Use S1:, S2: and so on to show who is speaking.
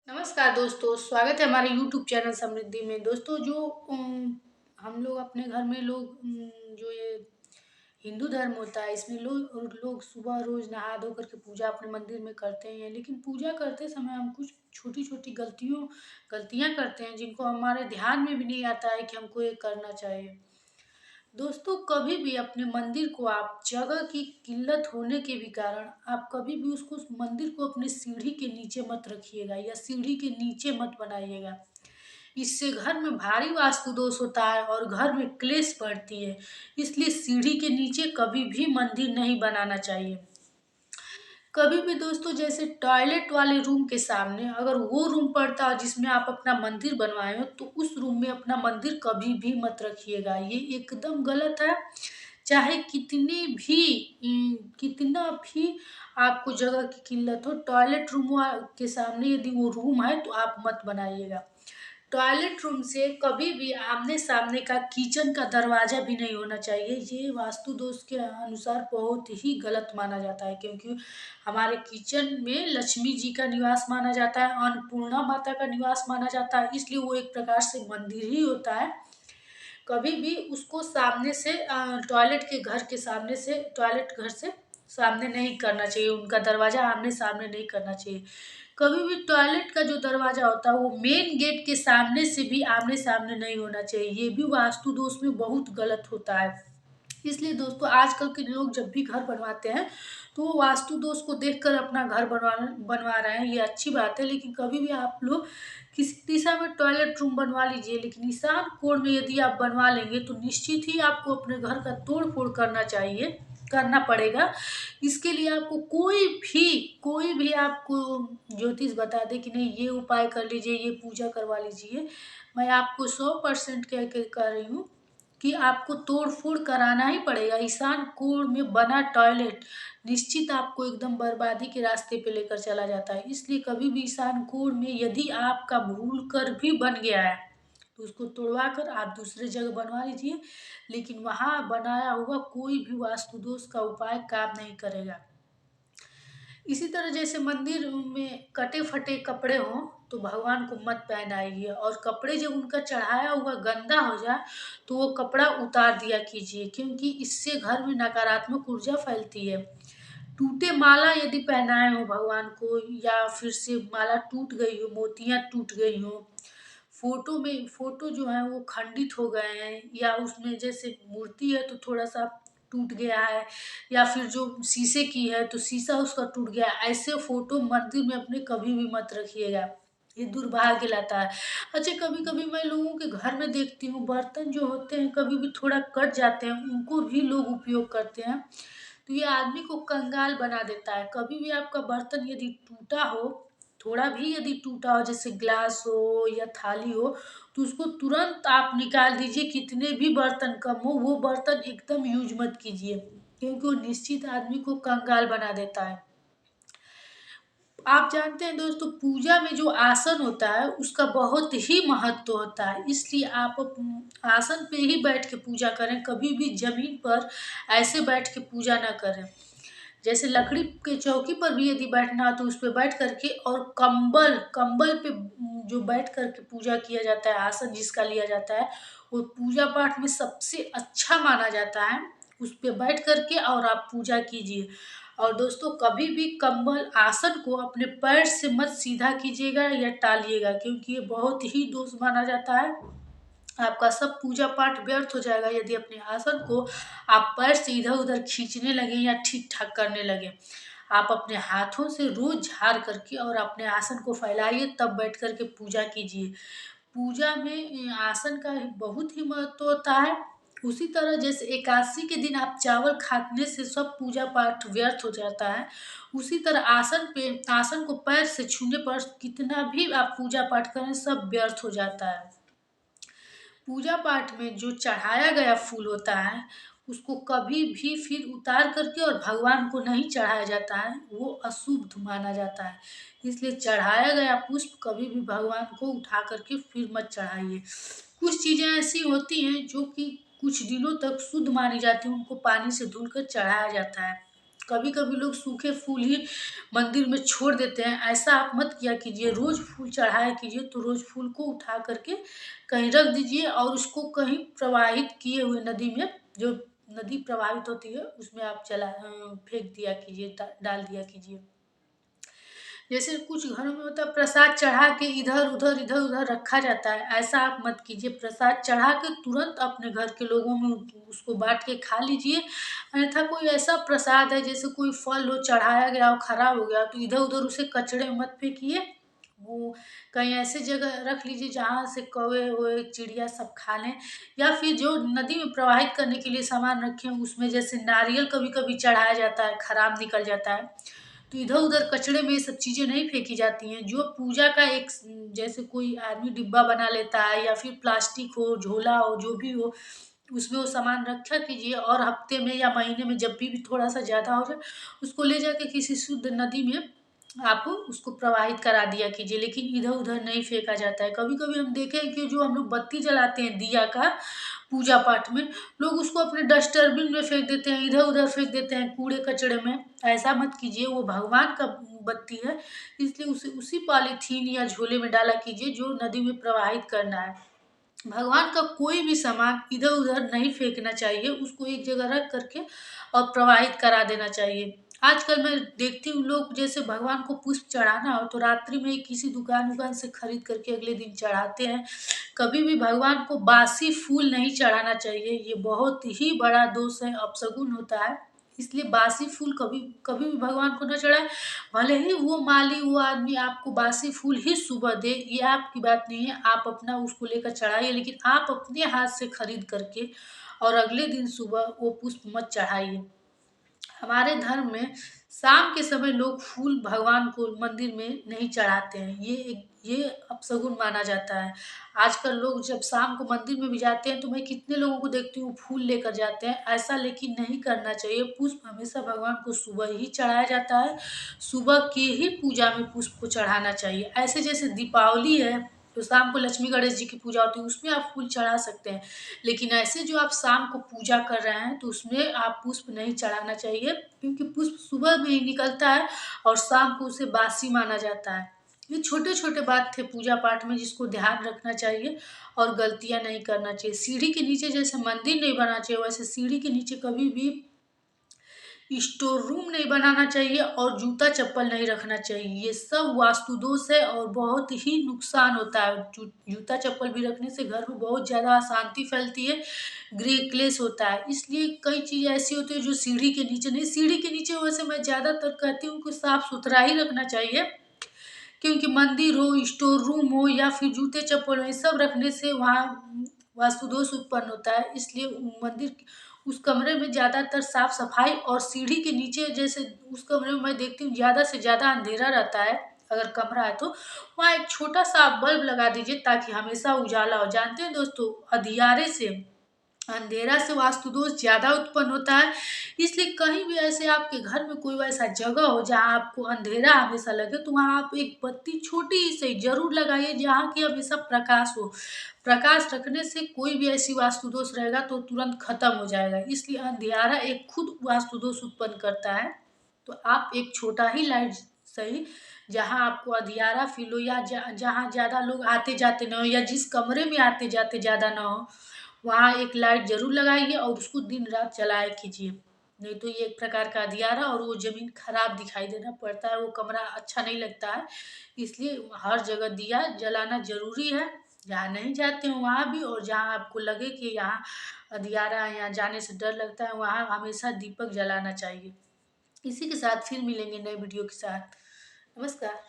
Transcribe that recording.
S1: नमस्कार दोस्तों, स्वागत है हमारे यूट्यूब चैनल समृद्धि में। दोस्तों जो हम लोग अपने घर में लोग जो ये हिंदू धर्म होता है इसमें लोग लोग सुबह रोज नहा धो करके पूजा अपने मंदिर में करते हैं। लेकिन पूजा करते समय हम कुछ छोटी छोटी गलतियां करते हैं जिनको हमारे ध्यान में भी नहीं आता है कि हमको ये करना चाहिए। दोस्तों कभी भी अपने मंदिर को आप जगह की किल्लत होने के भी कारण आप कभी भी उसको उस मंदिर को अपनी सीढ़ी के नीचे मत रखिएगा या सीढ़ी के नीचे मत बनाइएगा। इससे घर में भारी वास्तु दोष होता है और घर में क्लेश बढ़ती है। इसलिए सीढ़ी के नीचे कभी भी मंदिर नहीं बनाना चाहिए। कभी भी दोस्तों जैसे टॉयलेट वाले रूम के सामने अगर वो रूम पड़ता है जिसमें आप अपना मंदिर बनवाए हो तो उस रूम में अपना मंदिर कभी भी मत रखिएगा। ये एकदम गलत है। चाहे कितना भी आपको जगह की किल्लत हो, टॉयलेट के सामने यदि वो रूम है तो आप मत बनाइएगा। टॉयलेट रूम से कभी भी आमने सामने का किचन का दरवाजा भी नहीं होना चाहिए। ये वास्तु दोष के अनुसार बहुत ही गलत माना जाता है, क्योंकि हमारे किचन में लक्ष्मी जी का निवास माना जाता है, अन्नपूर्णा माता का निवास माना जाता है, इसलिए वो एक प्रकार से मंदिर ही होता है। कभी भी उसको सामने से टॉयलेट के घर के सामने से टॉयलेट घर से सामने नहीं करना चाहिए, उनका दरवाजा आमने सामने नहीं करना चाहिए। कभी भी टॉयलेट का जो दरवाजा होता है वो मेन गेट के सामने से भी आमने सामने नहीं होना चाहिए। ये भी वास्तु दोष में बहुत गलत होता है। इसलिए दोस्तों आजकल के लोग जब भी घर बनवाते हैं तो वो वास्तु दोष को देखकर अपना घर बनवा रहे हैं, ये अच्छी बात है। लेकिन कभी भी आप लोग किसी दिशा में टॉयलेट रूम बनवा लीजिए, लेकिन ईशान कोण में यदि आप बनवा लेंगे तो निश्चित ही आपको अपने घर का तोड़ फोड़ करना पड़ेगा। इसके लिए आपको कोई भी आपको ज्योतिष बता दे कि नहीं ये उपाय कर लीजिए, ये पूजा करवा लीजिए, मैं आपको 100% कह रही हूँ कि आपको तोड़-फोड़ कराना ही पड़ेगा। ईशान कोण में बना टॉयलेट निश्चित आपको एकदम बर्बादी के रास्ते पे लेकर चला जाता है। इसलिए कभी भी ईशान कोण में यदि आपका भूल कर भी बन गया है, तो उसको तोड़वा कर आप दूसरे जगह बनवा लीजिए। लेकिन वहाँ बनाया हुआ कोई भी वास्तु दोष का उपाय काम नहीं करेगा। इसी तरह जैसे मंदिर में कटे-फटे कपड़े हों, तो भगवान को मत पहनाइए, और कपड़े जब उनका चढ़ाया हुआ गंदा हो जाए, तो वो कपड़ा उतार दिया कीजिए, क्योंकि इससे घर में नकारात्मक ऊर्जा फैलती है। टूटे माला यदि पहनाए हो भगवान को, या फिर से माला टूट गई हो, मोतियाँ टूट गई हों, फ़ोटो जो है वो खंडित हो गए हैं, या उसमें जैसे मूर्ति है तो थोड़ा-सा टूट गया है, या फिर जो शीशे की है तो शीशा उसका टूट गया है, ऐसे फ़ोटो मंदिर में अपने कभी भी मत रखिएगा। ये दुर्भाग्य लाता है। अच्छा, कभी-कभी मैं लोगों के घर में देखती हूँ बर्तन जो होते हैं कभी भी थोड़ा कट जाते हैं, उनको भी लोग उपयोग करते हैं। तो ये आदमी को कंगाल बना देता है। कभी भी आपका बर्तन यदि टूटा हो, थोड़ा भी यदि टूटा हो, जैसे ग्लास हो या थाली हो, तो उसको तुरंत आप निकाल दीजिए। कितने भी बर्तन कम हो, वो बर्तन एकदम यूज़ मत कीजिए, क्योंकि वो निश्चित आदमी को कंगाल बना देता है। आप जानते हैं दोस्तों, पूजा में जो आसन होता है उसका बहुत ही महत्व होता है। इसलिए आप आसन पे ही बैठ के पूजा करें, कभी भी ज़मीन पर ऐसे बैठ के पूजा ना करें। जैसे लकड़ी के चौकी पर भी यदि बैठना हो तो उस पे बैठ करके, और कंबल कंबल पे जो बैठ करके पूजा किया जाता है, आसन जिसका लिया जाता है, वो पूजा पाठ में सबसे अच्छा माना जाता है। उस पे बैठ करके और आप पूजा कीजिए। और दोस्तों कभी भी कंबल आसन को अपने पैर से मत सीधा कीजिएगा या टालिएगा, क्योंकि ये बहुत ही दोष माना जाता है। आपका सब पूजा पाठ व्यर्थ हो जाएगा यदि अपने आसन को आप पैर से इधर-उधर खींचने लगें या ठीक-ठाक करने लगें। आप अपने हाथों से रोज़ झाड़ करके और अपने आसन को फैलाइए, तब बैठ कर के पूजा कीजिए। पूजा में आसन का बहुत ही महत्व होता है। उसी तरह जैसे एकादशी के दिन आप चावल खाने से सब पूजा पाठ व्यर्थ हो जाता है, उसी तरह आसन को पैर से छूने पर कितना भी आप पूजा पाठ करें सब व्यर्थ हो जाता है। पूजा पाठ में जो चढ़ाया गया फूल होता है, उसको कभी भी फिर उतार करके और भगवान को नहीं चढ़ाया जाता है, वो अशुभ माना जाता है। इसलिए चढ़ाया गया पुष्प कभी भी भगवान को उठा करके फिर मत चढ़ाइए। कुछ चीज़ें ऐसी होती हैं जो कि कुछ दिनों तक शुद्ध मानी जाती हैं, उनको पानी से धुलकर चढ़ाया जाता है। कभी कभी लोग सूखे फूल ही मंदिर में छोड़ देते हैं, ऐसा आप मत किया कीजिए। रोज फूल चढ़ाया कीजिए, तो रोज फूल को उठा करके कहीं रख दीजिए और उसको कहीं प्रवाहित किए हुए नदी में, जो नदी प्रवाहित होती है उसमें आप फेंक दिया कीजिए, डाल दिया कीजिए। जैसे कुछ घरों में होता है प्रसाद चढ़ा के इधर उधर रखा जाता है, ऐसा आप मत कीजिए। प्रसाद चढ़ा के तुरंत अपने घर के लोगों में उसको बांट के खा लीजिए। अन्यथा कोई ऐसा प्रसाद है, जैसे कोई फल हो चढ़ाया गया और खराब हो गया, तो इधर उधर उसे कचड़े में मत फेंकिए। वो कहीं ऐसे जगह रख लीजिए जहाँ से कौवे वोवे चिड़िया सब खा लें। या फिर जो नदी में प्रवाहित करने के लिए सामान रखे हैं उसमें, जैसे नारियल कभी कभी चढ़ाया जाता है, खराब निकल जाता है, तो इधर उधर कचड़े में ये सब चीजें नहीं फेंकी जाती हैं। जो पूजा का एक जैसे कोई आदमी डिब्बा बना लेता है, या फिर प्लास्टिक हो, झोला हो, जो भी हो, उसमें वो सामान रखा कीजिए और हफ्ते में या महीने में जब भी थोड़ा सा ज्यादा हो जाए, उसको ले जाके किसी शुद्ध नदी में आप उसको प्रवाहित करा दिया कीजिए। लेकिन इधर उधर नहीं फेंका जाता है। कभी कभी हम देखें कि जो हम लोग बत्ती जलाते हैं दिया का पूजा पाठ में, लोग उसको अपने डस्टबिन में फेंक देते हैं, इधर उधर फेंक देते हैं कूड़े कचड़े में। ऐसा मत कीजिए, वो भगवान का बत्ती है, इसलिए उसे उसी पॉलीथीन या झोले में डाला कीजिए जो नदी में प्रवाहित करना है। भगवान का कोई भी सामान इधर उधर नहीं फेंकना चाहिए, उसको एक जगह रख करके और प्रवाहित करा देना चाहिए। आजकल मैं देखती हूँ लोग जैसे भगवान को पुष्प चढ़ाना हो तो रात्रि में ही किसी दुकान उकान से खरीद करके अगले दिन चढ़ाते हैं। कभी भी भगवान को बासी फूल नहीं चढ़ाना चाहिए, ये बहुत ही बड़ा दोष है, अपशगुन होता है। इसलिए बासी फूल कभी कभी भी भगवान को न चढ़ाए। भले ही वो माली वो आदमी आपको बासी फूल ही सुबह दे, ये आपकी बात नहीं है, आप अपना उसको लेकर चढ़ाइए, लेकिन आप अपने हाथ से खरीद करके और अगले दिन सुबह वो पुष्प मत चढ़ाइए। हमारे धर्म में शाम के समय लोग फूल भगवान को मंदिर में नहीं चढ़ाते हैं, ये अपशगुन माना जाता है। आजकल लोग जब शाम को मंदिर में भी जाते हैं तो मैं कितने लोगों को देखती हूँ फूल लेकर जाते हैं, ऐसा लेकिन नहीं करना चाहिए। पुष्प हमेशा भगवान को सुबह ही चढ़ाया जाता है, सुबह की ही पूजा में पुष्प को चढ़ाना चाहिए। ऐसे जैसे दीपावली है तो शाम को लक्ष्मी गणेश जी की पूजा होती है, उसमें आप फूल चढ़ा सकते हैं। लेकिन ऐसे जो आप शाम को पूजा कर रहे हैं तो उसमें आप पुष्प नहीं चढ़ाना चाहिए, क्योंकि पुष्प सुबह में ही निकलता है और शाम को उसे बासी माना जाता है। ये छोटे छोटे बात थे पूजा पाठ में जिसको ध्यान रखना चाहिए और गलतियां नहीं करना चाहिए। सीढ़ी के नीचे जैसे मंदिर नहीं बनाना चाहिए, वैसे सीढ़ी के नीचे कभी भी स्टोर रूम नहीं बनाना चाहिए और जूता चप्पल नहीं रखना चाहिए। ये सब वास्तु दोष है और बहुत ही नुकसान होता है। जूता चप्पल भी रखने से घर में बहुत ज़्यादा अशांति फैलती है, गृह क्लेश होता है। इसलिए कई चीज़ ऐसी होती है जो सीढ़ी के नीचे नहीं, सीढ़ी के नीचे वैसे मैं ज़्यादातर कहती हूँ कि साफ सुथरा ही रखना चाहिए, क्योंकि मंदिर हो, स्टोर रूम हो या फिर जूते चप्पल हो, ये सब रखने से वहाँ वास्तु दोष उत्पन्न होता है। इसलिए मंदिर उस कमरे में ज़्यादातर साफ सफाई और सीढ़ी के नीचे जैसे उस कमरे में मैं देखती हूँ ज़्यादा से ज़्यादा अंधेरा रहता है, अगर कमरा है तो वहाँ एक छोटा सा आप बल्ब लगा दीजिए ताकि हमेशा उजाला हो। जानते हैं दोस्तों, अंधियारे से अंधेरा से वास्तु दोष ज्यादा उत्पन्न होता है। इसलिए कहीं भी ऐसे आपके घर में कोई ऐसा जगह हो जहाँ आपको अंधेरा हमेशा लगे, तो वहाँ आप एक बत्ती छोटी सी जरूर लगाइए जहाँ की हमेशा प्रकाश हो। प्रकाश रखने से कोई भी ऐसी वास्तु दोष रहेगा तो तुरंत खत्म हो जाएगा। इसलिए अंधियारा एक खुद वास्तु दोष उत्पन्न करता है। तो आप एक छोटा ही लाइट सही, जहाँ आपको अंधियारा फील हो या जहाँ ज्यादा लोग आते जाते ना हो या जिस कमरे में आते जाते ज्यादा ना हो, वहाँ एक लाइट जरूर लगाइए और उसको दिन रात चलाया कीजिए। नहीं तो ये एक प्रकार का अंधियारा और वो जमीन खराब दिखाई देना पड़ता है, वो कमरा अच्छा नहीं लगता है। इसलिए हर जगह दिया जलाना जरूरी है, जहाँ नहीं जाते हो वहाँ भी, और जहाँ आपको लगे कि यहाँ अंधियारा है, यहाँ जाने से डर लगता है, वहाँ हमेशा दीपक जलाना चाहिए। इसी के साथ फिर मिलेंगे नए वीडियो के साथ। नमस्कार।